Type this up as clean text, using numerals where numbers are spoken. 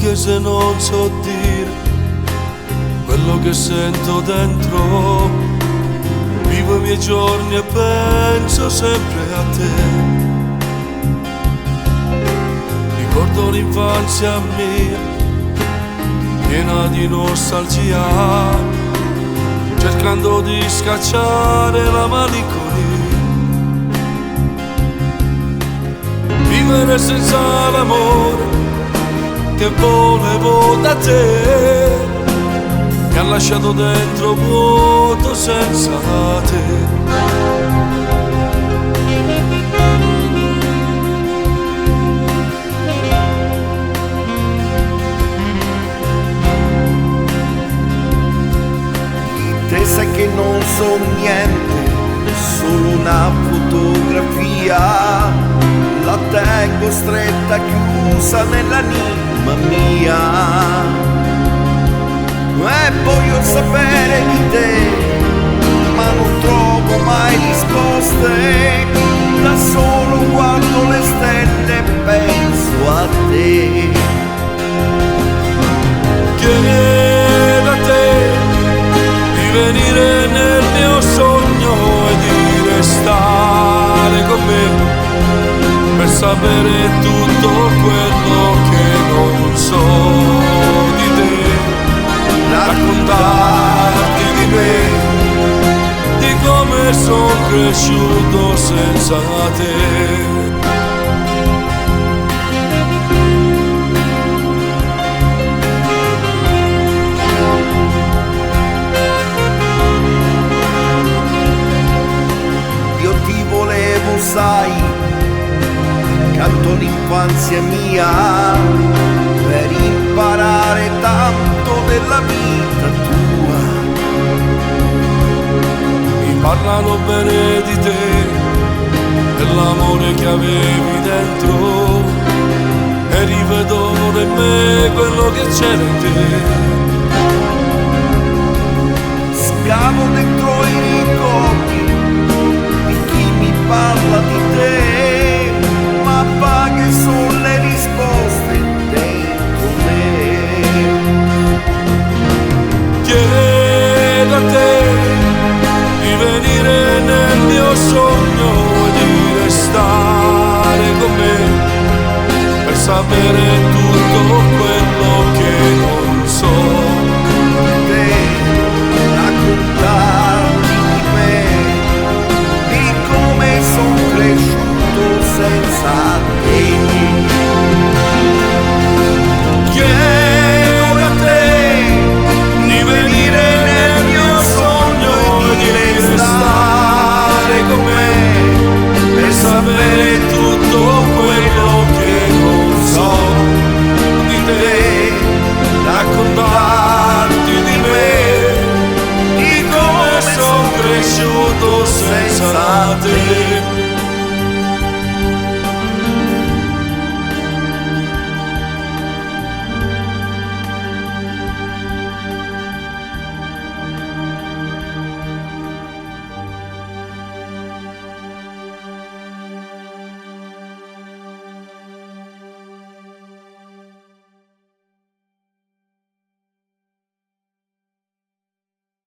anche se non so dire quello che sento dentro. Vivo i miei giorni e penso sempre a te. Ricordo l'infanzia mia, piena di nostalgia, cercando di scacciare la malinconia. Vivere senza l'amore che volevo da te, mi ha lasciato dentro vuoto senza te. Te sai che non so niente, solo una fotografia, la tengo stretta chiusa nell'anima mia. E voglio sapere di te, ma non trovo mai risposte. Da solo guardo le stelle e penso a te. Chiedo a te di venire nel mio sogno e di restare con me, per sapere tutto quello che non so di te, raccontarti di me, di come sono cresciuto senza te. Io ti volevo, sai, canto l'infanzia mia, per imparare tanto della vita tua. Mi parlano bene di te, dell'amore che avevi dentro, e rivedo in me quello che c'era in te. Scavo dentro i ricordi di chi mi parla di te, ma vaghe sono le risposte dentro me. Chiedo a te di venire nel mio sogno e di restare con me, per sapere tutto quello che non so Di te, raccontarmi di me, di come sono cresciuto senza te. Chiedo a te di venire nel mio sogno e di restare con me, per sapere tutto quello che non so di te, raccontarti di me, di come sono cresciuto senza te.